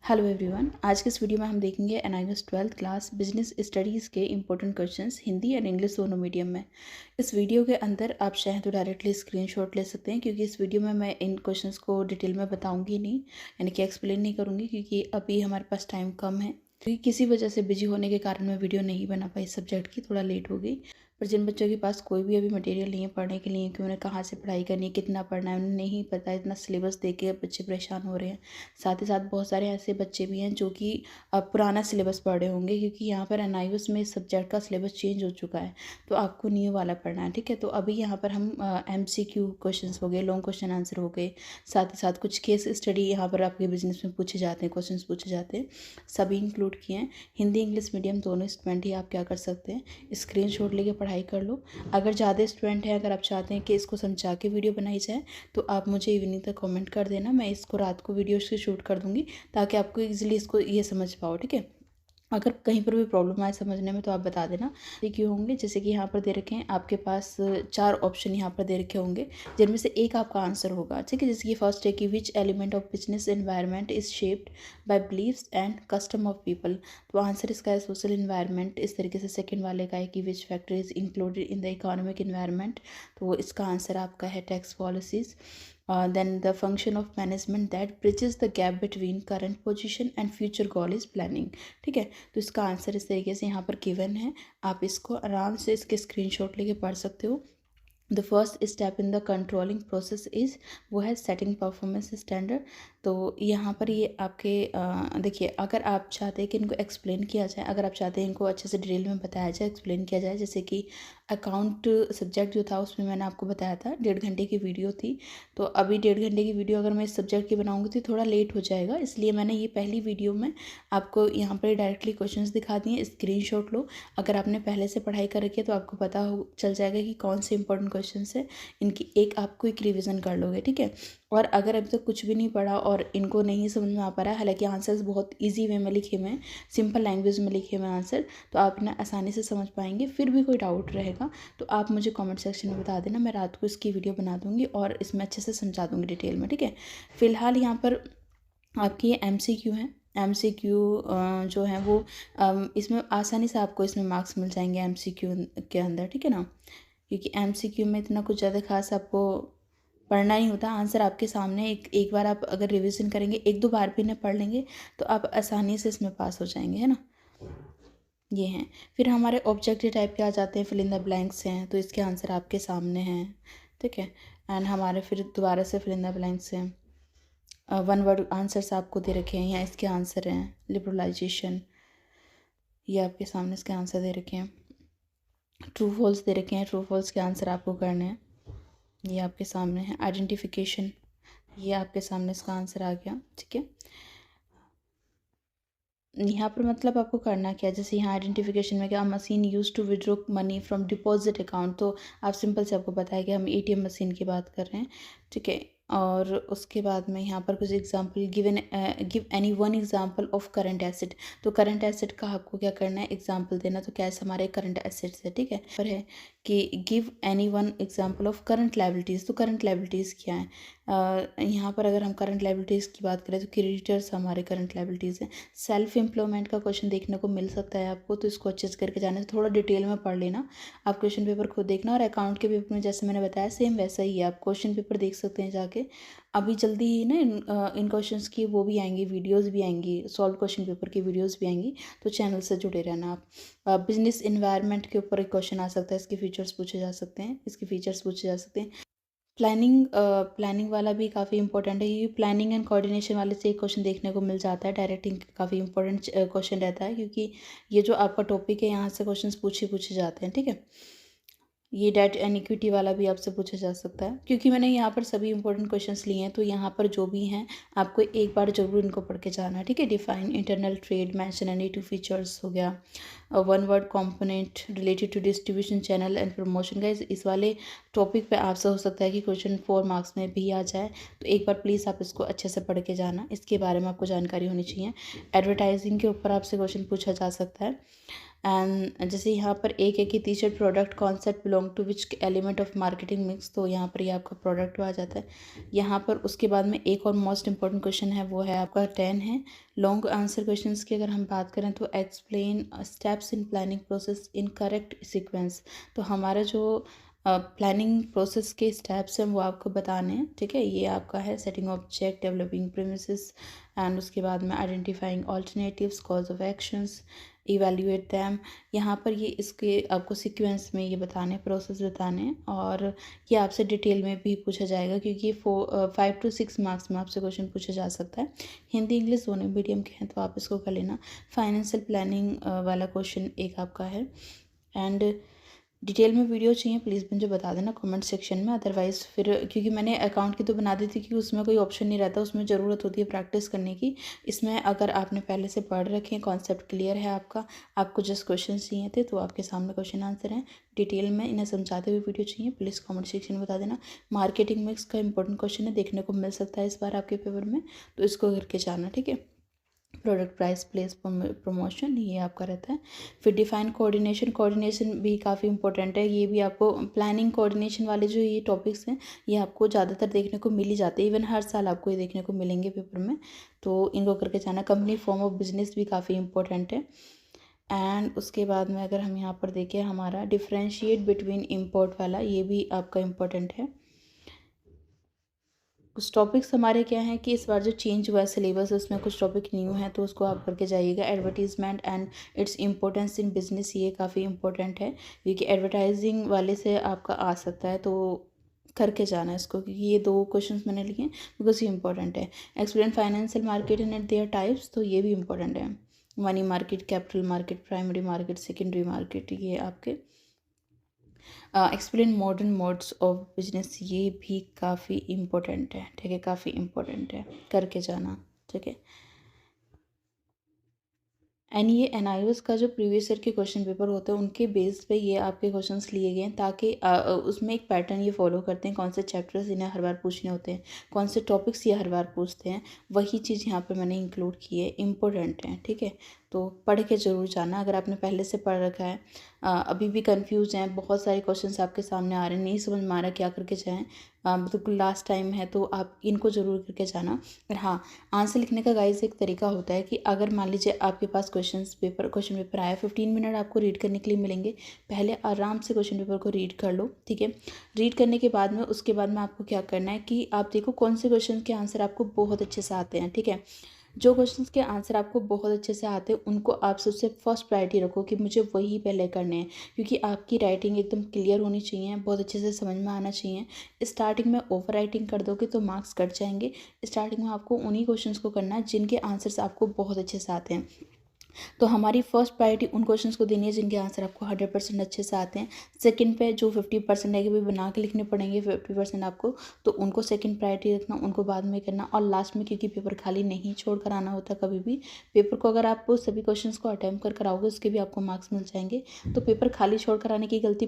Hello everyone. आज के इस वीडियो में हम देखेंगे NIS 12th class business studies के important questions Hindi and English दोनों मीडियम में। इस वीडियो के अंदर आप चाहें तो डायरेक्टली स्क्रीनशॉट ले सकते हैं, क्योंकि इस वीडियो में मैं इन क्वेश्चंस को डिटेल में बताऊंगी नहीं, यानी कि एक्सप्लेन नहीं करूँगी, क्योंकि अभी हमारे पास टाइम कम है। क्योंकि किसी वजह से बिजी होने के कारण मैं वीडियो नहीं बना पाई, सब्जेक्ट की थोड़ा लेट हो गई। पर जिन बच्चों के पास कोई भी अभी मटेरियल नहीं है पढ़ने के लिए, कि उन्हें कहाँ से पढ़ाई करनी है, कितना पढ़ना है, उन्हें नहीं पता, इतना सिलेबस देख के बच्चे परेशान हो रहे हैं। साथ ही साथ बहुत सारे ऐसे बच्चे भी हैं जो कि पुराना सिलेबस पढ़ रहे होंगे, क्योंकि यहाँ पर एनआईएस में इस सब्जेक्ट का सिलेबस चेंज हो चुका है, तो आपको न्यू वाला पढ़ना है। ठीक है, तो अभी यहाँ पर हम एमसीक्यू क्वेश्चंस हो गए, लॉन्ग क्वेश्चन आंसर हो गए, साथ ही साथ कुछ केस स्टडी यहाँ पर आपके बिजनेस में पूछे जाते हैं, क्वेश्चन पूछे जाते हैं, सभी इंक्लूड किए हैं। हिंदी इंग्लिश मीडियम दोनों स्टूडेंट ही आप क्या कर सकते हैं, स्क्रीनशॉट लेके पढ़ाई कर लो। अगर ज़्यादा स्टूडेंट हैं, अगर आप चाहते हैं कि इसको समझा के वीडियो बनाई जाए, तो आप मुझे इवनिंग तक कमेंट कर देना, मैं इसको रात को वीडियो से शूट कर दूँगी, ताकि आपको इजीली इसको ये समझ पाओ। ठीक है, अगर कहीं पर भी प्रॉब्लम आए समझने में तो आप बता देना। ये क्यों होंगे, जैसे कि यहाँ पर दे रखे हैं आपके पास 4 ऑप्शन यहाँ पर दे रखे होंगे, जिनमें से एक आपका आंसर होगा। ठीक है, जैसे कि फर्स्ट है कि which element of business environment is shaped by beliefs and custom of people. तो आंसर इसका है सोशल इन्वायरमेंट। इस तरीके से सेकंड वाले का है कि which factor is included in the economic environment, तो इसका आंसर आपका है tax policies. Then the function of management that bridges the gap between current position and future goal is planning। ठीक है, तो इसका आंसर इस तरीके से यहाँ पर गिवन है, आप इसको आराम से इसके स्क्रीनशॉट लेके पढ़ सकते हो। The first step in the controlling process is, वो है सेटिंग परफॉर्मेंस स्टैंडर्ड। तो यहाँ पर ये आपके देखिए, अगर आप चाहते हैं कि इनको एक्सप्लेन किया जाए, अगर आप चाहते हैं इनको अच्छे से डिटेल में बताया जाए, एक्सप्लेन किया जाए, जैसे कि अकाउंट सब्जेक्ट जो था उसमें मैंने आपको बताया था 1.5 घंटे की वीडियो थी, तो अभी 1.5 घंटे की वीडियो अगर मैं इस सब्जेक्ट की बनाऊँगी तो थोड़ा लेट हो जाएगा, इसलिए मैंने ये पहली वीडियो में आपको यहाँ पर डायरेक्टली क्वेश्चंस दिखा दिए। स्क्रीनशॉट लो, अगर आपने पहले से पढ़ाई कर रखी है तो आपको पता हो चल जाएगा कि कौन से इंपॉर्टेंट क्वेश्चन है, इनकी एक आपको एक रिवीजन कर लोगे। ठीक है, और अगर अभी तक कुछ भी नहीं पढ़ा और इनको नहीं समझ में आ पा रहा है, हालांकि आंसर्स बहुत इजी वे में लिखे हुए हैं, सिंपल लैंग्वेज में लिखे हुए हैं आंसर, तो आप इन्हें आसानी से समझ पाएंगे। फिर भी कोई डाउट रहेगा तो आप मुझे कमेंट सेक्शन में बता देना, मैं रात को इसकी वीडियो बना दूंगी और इसमें अच्छे से समझा दूंगी डिटेल में। ठीक है, फिलहाल यहाँ पर आपकी ये MCQ है। MCQ जो है वो इसमें आसानी से आपको इसमें मार्क्स मिल जाएंगे MCQ के अंदर। ठीक है ना, क्योंकि MCQ में इतना कुछ ज़्यादा खास आपको पढ़ना नहीं होता, आंसर आपके सामने एक बार आप अगर रिवीजन करेंगे, 1-2 बार भी इन्हें पढ़ लेंगे, तो आप आसानी से इसमें पास हो जाएंगे, है ना। ये हैं, फिर हमारे ऑब्जेक्टिव टाइप के आ जाते हैं, फिल इन द ब्लैंक्स हैं, तो इसके आंसर आपके सामने हैं। ठीक है, एंड हमारे फिर दोबारा से फिल इन द ब्लैंक्स हैं, 1 वर्ड आंसर्स आपको दे रखे हैं, या इसके आंसर हैं लिबरलाइजेशन, ये आपके सामने इसके आंसर दे रखे हैं। ट्रू फॉल्स दे रखे हैं, ट्रू फॉल्स के आंसर आपको करने हैं, ये आपके सामने है। आइडेंटिफिकेशन, ये आपके सामने इसका आंसर आ गया। ठीक है, यहाँ पर मतलब आपको करना क्या है, जैसे यहाँ आइडेंटिफिकेशन में क्या, machine use to withdraw money from deposit account, तो आप सिंपल से आपको बताया कि हम ATM मशीन की बात कर रहे हैं। ठीक है, और उसके बाद में यहाँ पर कुछ example give any one example of current asset, तो करंट एसेट का आपको क्या करना है, एग्जांपल देना, तो क्या है हमारे करंट एसेट्स है। ठीक है, पर है कि give any one example of current liabilities, तो करंट लायबिलिटीज़ क्या है, यहाँ पर अगर हम करंट लायबिलिटीज़ की बात करें तो क्रेडिटर्स हमारे करंट लायबिलिटीज़ हैं। सेल्फ एम्प्लॉयमेंट का क्वेश्चन देखने को मिल सकता है आपको, तो इसको अच्छे से करके जाने से थोड़ा डिटेल में पढ़ लेना, आप क्वेश्चन पेपर खुद देखना। और अकाउंट के पेपर में जैसे मैंने बताया सेम वैसा ही है, आप क्वेश्चन पेपर देख सकते हैं जाके। अभी जल्दी ही ना इन क्वेश्चंस की वो भी आएंगी, वीडियोस भी आएंगी, सॉल्व क्वेश्चन पेपर की वीडियोस भी आएंगी, तो चैनल से जुड़े रहना आप। बिजनेस इन्वायरमेंट के ऊपर एक क्वेश्चन आ सकता है, इसके फीचर्स पूछे जा सकते हैं, इसके फीचर्स पूछे जा सकते हैं। प्लानिंग वाला भी काफ़ी इंपॉर्टेंट है, क्योंकि प्लानिंग एंड कोऑर्डिनेशन वाले से एक क्वेश्चन देखने को मिल जाता है, डायरेक्टिंग काफ़ी इंपॉर्टेंट क्वेश्चन रहता है, क्योंकि ये जो आपका टॉपिक है यहाँ से क्वेश्चन पूछे जाते हैं। ठीक है, ये डेट एंड इक्विटी वाला भी आपसे पूछा जा सकता है, क्योंकि मैंने यहाँ पर सभी इंपॉर्टेंट क्वेश्चंस लिए हैं, तो यहाँ पर जो भी हैं आपको एक बार जरूर इनको पढ़ के जाना है। ठीक है, define internal trade, mention any 2 features हो गया, 1 word component related to distribution channel and promotion. Guys, इस वाले टॉपिक पे आपसे हो सकता है कि क्वेश्चन 4 मार्क्स में भी आ जाए, तो एक बार प्लीज़ आप इसको अच्छे से पढ़ के जाना, इसके बारे में आपको जानकारी होनी चाहिए। एडवर्टाइजिंग के ऊपर आपसे क्वेश्चन पूछा जा सकता है। एंड जैसे यहाँ पर एक है कि teacher product concept belong to which element of marketing mix, तो यहाँ पर ये आपका प्रोडक्ट आ जाता है यहाँ पर। उसके बाद में एक और मोस्ट इंपॉर्टेंट क्वेश्चन है, वो है आपका 10 है लॉन्ग आंसर क्वेश्चंस की। अगर हम बात करें तो explain steps in planning process in correct sequence, तो हमारा जो प्लानिंग प्रोसेस के स्टेप्स हैं वो आपको बताने हैं, ठीक है। ये आपका है setting object, developing premises, and उसके बाद में identifying alternatives, cause of actions, evaluate them. यहाँ पर ये इसके आपको सीक्वेंस में ये बताने, प्रोसेस बताने हैं, और ये आपसे डिटेल में भी पूछा जाएगा क्योंकि ये 5 to 6 मार्क्स में आपसे क्वेश्चन पूछा जा सकता है। हिंदी इंग्लिश दोनों मीडियम के हैं तो आप इसको कर लेना। फाइनेंशियल प्लानिंग वाला क्वेश्चन एक आपका है। एंड डिटेल में वीडियो चाहिए प्लीज़ मुझे बता देना कमेंट सेक्शन में, अदरवाइज़ फिर क्योंकि मैंने अकाउंट की तो बना दी थी कि उसमें कोई ऑप्शन नहीं रहता, उसमें ज़रूरत होती है प्रैक्टिस करने की। इसमें अगर आपने पहले से पढ़ रखे हैं, कॉन्सेप्ट क्लियर है आपका, आपको जस्ट क्वेश्चन चाहिए थे, तो आपके सामने क्वेश्चन आंसर हैं। डिटेल में इन्हें समझाते हुए वीडियो चाहिए प्लीज़ कमेंट सेक्शन में बता देना। मार्केटिंग मिक्स का इंपॉर्टेंट क्वेश्चन है, देखने को मिल सकता है इस बार आपके पेपर में, तो इसको करके जाना, ठीक है। प्रोडक्ट प्राइस प्लेस प्रमोशन ये आपका रहता है। फिर डिफाइन कोऑर्डिनेशन, कोऑर्डिनेशन भी काफ़ी इंपॉर्टेंट है, ये भी आपको प्लानिंग कोऑर्डिनेशन वाले जो ये टॉपिक्स हैं ये आपको ज़्यादातर देखने को मिल ही जाते हैं, इवन हर साल आपको ये देखने को मिलेंगे पेपर में, तो इनको करके जाना। कंपनी फॉर्म ऑफ बिजनेस भी काफ़ी इंपॉर्टेंट है। एंड उसके बाद में अगर हम यहाँ पर देखें हमारा डिफ्रेंशिएट बिटवीन इम्पोर्ट वाला, ये भी आपका इम्पोर्टेंट है। कुछ टॉपिक्स हमारे क्या हैं कि इस बार जो चेंज हुआ है सिलेबस उसमें कुछ टॉपिक न्यू हैं, तो उसको आप करके जाइएगा। Advertisement and its importance in business, ये काफ़ी इंपॉर्टेंट है क्योंकि एडवर्टाइजिंग वाले से आपका आ सकता है, तो करके जाना इसको क्योंकि ये 2 क्वेश्चंस मैंने लिए बिकॉज ये इंपॉर्टेंट है। Explain financial market and there types, तो ये भी इंपॉर्टेंट है। Money market, capital market, primary market, secondary market, ये आपके। Explain modern modes of business, ये भी काफ़ी इम्पोर्टेंट है, ठीक है, काफ़ी इम्पोर्टेंट है, करके जाना, ठीक है। एंड ये एनआईओएस का जो प्रीवियस ईयर के क्वेश्चन पेपर होते हैं उनके बेस पे ये आपके क्वेश्चंस लिए गए हैं, ताकि उसमें एक पैटर्न ये फॉलो करते हैं, कौन से चैप्टर्स इन्हें हर बार पूछने होते हैं, कौन से टॉपिक्स ये हर बार पूछते हैं, वही चीज़ यहाँ पे मैंने इंक्लूड की है, इम्पोर्टेंट है, ठीक है। तो पढ़ के ज़रूर जाना अगर आपने पहले से पढ़ रखा है। अभी भी कन्फ्यूज हैं, बहुत सारे क्वेश्चंस आपके सामने आ रहे हैं, नहीं समझ में आ रहा क्या करके जाएँ, बिल्कुल लास्ट टाइम है तो आप इनको ज़रूर करके जाना। और हाँ, आंसर लिखने का गाइस एक तरीका होता है कि अगर मान लीजिए आपके पास क्वेश्चन पेपर आया, 15 मिनट आपको रीड करने के लिए मिलेंगे। पहले आराम से क्वेश्चन पेपर को रीड कर लो, ठीक है। रीड करने के बाद में उसके बाद में आपको क्या करना है कि आप देखो कौन से क्वेश्चन के आंसर आपको बहुत अच्छे से आते हैं, ठीक है। जो क्वेश्चंस के आंसर आपको बहुत अच्छे से आते हैं उनको आप सबसे फर्स्ट प्रायोरिटी रखो कि मुझे वही पहले करने हैं, क्योंकि आपकी राइटिंग एकदम क्लियर होनी चाहिए, बहुत अच्छे से समझ में आना चाहिए। स्टार्टिंग में ओवर राइटिंग कर दोगे तो मार्क्स कट जाएंगे। स्टार्टिंग में आपको उन्हीं क्वेश्चंस को करना है जिनके आंसर्स आपको बहुत अच्छे से आते हैं। तो हमारी फर्स्ट प्रायोरिटी उन क्वेश्चंस को देनी है जिनके आंसर आपको 100% अच्छे से आते हैं। सेकंड पे जो 50% है कि भाई बना के लिखने पड़ेंगे 50% आपको, तो उनको सेकंड प्रायोरिटी रखना, उनको बाद में करना। और लास्ट में क्योंकि पेपर खाली नहीं छोड़ कर आना होता कभी भी, पेपर को अगर आप सभी क्वेश्चंस को अटैम्प्ट कर कराओगे उसके भी आपको मार्क्स मिल जाएंगे। तो पेपर खाली छोड़ कर आने की गलती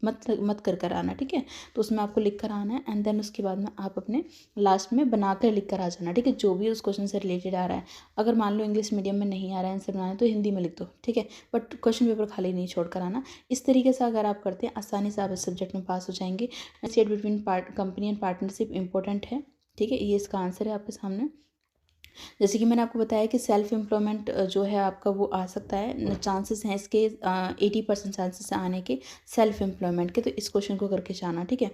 मत कर आना, ठीक है। तो उसमें आपको लिख कर आना है एंड देन उसके बाद में आप अपने लास्ट में बना कर लिख कर आ जाना, ठीक है, जो भी उस क्वेश्चन से रिलेटेड आ रहा है। अगर मान लो इंग्लिश मीडियम में नहीं आ रहा है आंसर बनाना तो हिंदी में लिख दो, ठीक है, बट क्वेश्चन पेपर खाली नहीं छोड़ कर आना। इस तरीके से अगर आप करते हैं आसानी से आप इस सब्जेक्ट में पास हो जाएंगे। Set between company and partnership important है, ठीक है, ये इसका आंसर है आपके सामने। जैसे कि मैंने आपको बताया कि सेल्फ एम्प्लॉयमेंट जो है आपका वो आ सकता है, चांसेस हैं इसके 80% चांसेस आने के सेल्फ एम्प्लॉयमेंट के, तो इस क्वेश्चन को करके जाना, ठीक है।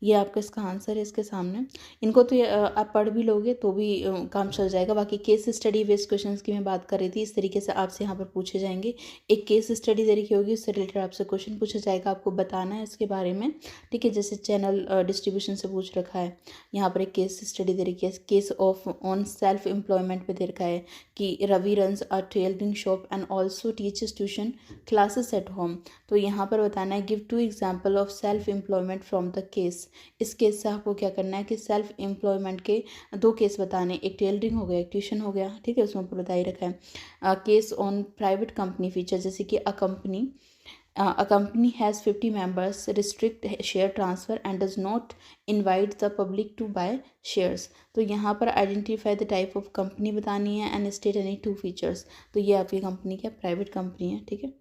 ये आपका इसका आंसर है इसके सामने। इनको तो आप पढ़ भी लोगे तो भी काम चल जाएगा। बाकी केस स्टडी बेस्ड क्वेश्चंस की मैं बात कर रही थी, इस तरीके से आपसे यहाँ पर पूछे जाएंगे। एक केस स्टडी तरीके होगी, उससे रिलेटेड आपसे क्वेश्चन पूछा जाएगा, आपको बताना है इसके बारे में, ठीक है। जैसे चैनल डिस्ट्रीब्यूशन से पूछ रखा है, यहाँ पर एक केस स्टडी दे रखी है, case of on self employment पे दे रखा है कि Ravi runs a tailoring shop and also teachers tuition classes at home. तो यहाँ पर बताना है give 2 example of self employment from the case. इस केस से आपको क्या करना है कि सेल्फ एम्प्लॉयमेंट के 2 केस बताने, एक टेलरिंग हो गया एक ट्यूशन हो गया, ठीक है, उसमें बता ही रखा है। Case on private company feature, जैसे कि a company has 50 members, restrict share transfer and does not invite the public to buy shares। तो यहाँ पर identify the type of company बतानी है एंड स्टेट एनी 2 फीचर्स। तो ये आपकी कंपनी क्या प्राइवेट कंपनी है, ठीक है।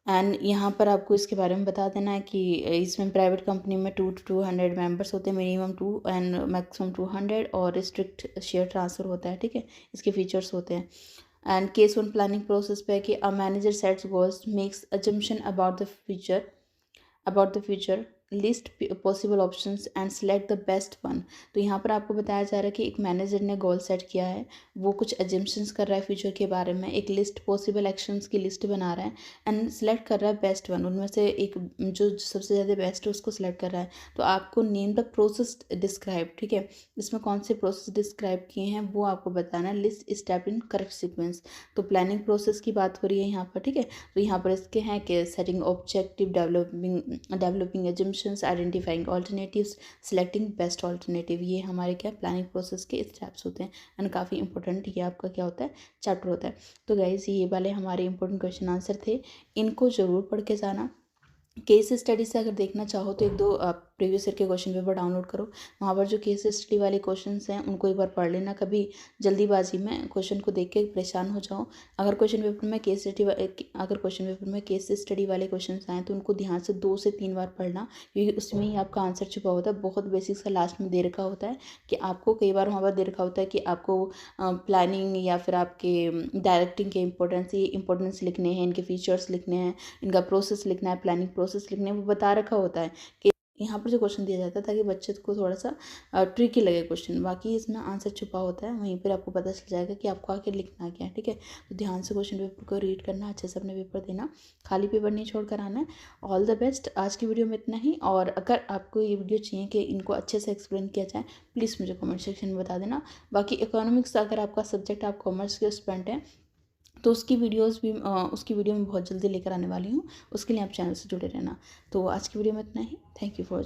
एंड यहाँ पर आपको इसके बारे में बता देना है कि इसमें प्राइवेट कंपनी में 2 to 200 मेंबर्स होते हैं, मिनिमम 2 एंड मैक्सिमम 200, और स्ट्रिक्ट शेयर ट्रांसफ़र होता है, ठीक है। इसके फीचर्स होते हैं। And case one planning process पे है कि a manager sets goals, makes assumption about the future, list possible options and select the best one. तो यहाँ पर आपको बताया जा रहा है कि एक मैनेजर ने गोल सेट किया है, वो कुछ एजम्पशंस कर रहा है फ्यूचर के बारे में, एक लिस्ट पॉसिबल एक्शंस की लिस्ट बना रहा है एंड सेलेक्ट कर रहा है बेस्ट वन, उनमें से एक जो सबसे ज़्यादा बेस्ट है उसको सेलेक्ट कर रहा है। तो आपको नेम द प्रोसेस डिस्क्राइब, ठीक है, इसमें कौन से प्रोसेस डिस्क्राइब किए हैं वो आपको बताना है, list step in correct sequence. तो प्लानिंग प्रोसेस की बात हो रही है यहाँ पर, ठीक है। तो यहाँ पर इसके हैं कि setting objective, developing assumptions, identifying alternatives, selecting best alternative, ये हमारे क्या प्लानिंग प्रोसेस के स्टेप्स होते हैं एंड काफ़ी इंपॉर्टेंट ये आपका क्या होता है, चैप्टर होता है। तो गाइज ये वाले हमारे इंपॉर्टेंट क्वेश्चन आंसर थे, इनको ज़रूर पढ़ के जाना। केस स्टडी से अगर देखना चाहो तो एक दो प्रीवियस ईयर के क्वेश्चन पेपर डाउनलोड करो, वहाँ पर जो केस स्टडी वाले क्वेश्चंस हैं उनको एक बार पढ़ लेना, कभी जल्दीबाजी में क्वेश्चन को देख के परेशान हो जाओ। अगर क्वेश्चन पेपर में केस स्टडी वाले क्वेश्चन आए तो उनको ध्यान से 2 से 3 बार पढ़ना, क्योंकि उसमें ही आपका आंसर छुपा होता है। बहुत बेसिक सा लास्ट में दे रखा होता है कि आपको, कई बार वहाँ पर दे रखा होता है कि आपको प्लानिंग या फिर आपके डायरेक्टिंग के इंपॉर्टेंस लिखने हैं, इनके फीचर्स लिखने हैं, इनका प्रोसेस लिखना है, प्लानिंग प्रोसेस लिखने हैं, वो बता रखा होता है कि यहाँ पर जो क्वेश्चन दिया जाता है ताकि बच्चे को थोड़ा सा ट्रिकी लगे क्वेश्चन, बाकी इसमें आंसर छुपा होता है, वहीं पर आपको पता चल जाएगा कि आपको आखिर लिखना क्या है, ठीक है। तो ध्यान से क्वेश्चन पेपर को रीड करना, अच्छे से अपने पेपर देना, खाली पेपर नहीं छोड़ कर आना है। All the best. आज की वीडियो में इतना ही, और अगर आपको ये वीडियो चाहिए कि इनको अच्छे से एक्सप्लेन किया जाए, प्लीज़ मुझे कमेंट सेक्शन में बता देना। बाकी इकोनॉमिक्स अगर आपका सब्जेक्ट, आप कॉमर्स के स्टूडेंट हैं, तो उसकी वीडियो मैं बहुत जल्दी लेकर आने वाली हूँ, उसके लिए आप चैनल से जुड़े रहना। तो आज की वीडियो में इतना ही। Thank you for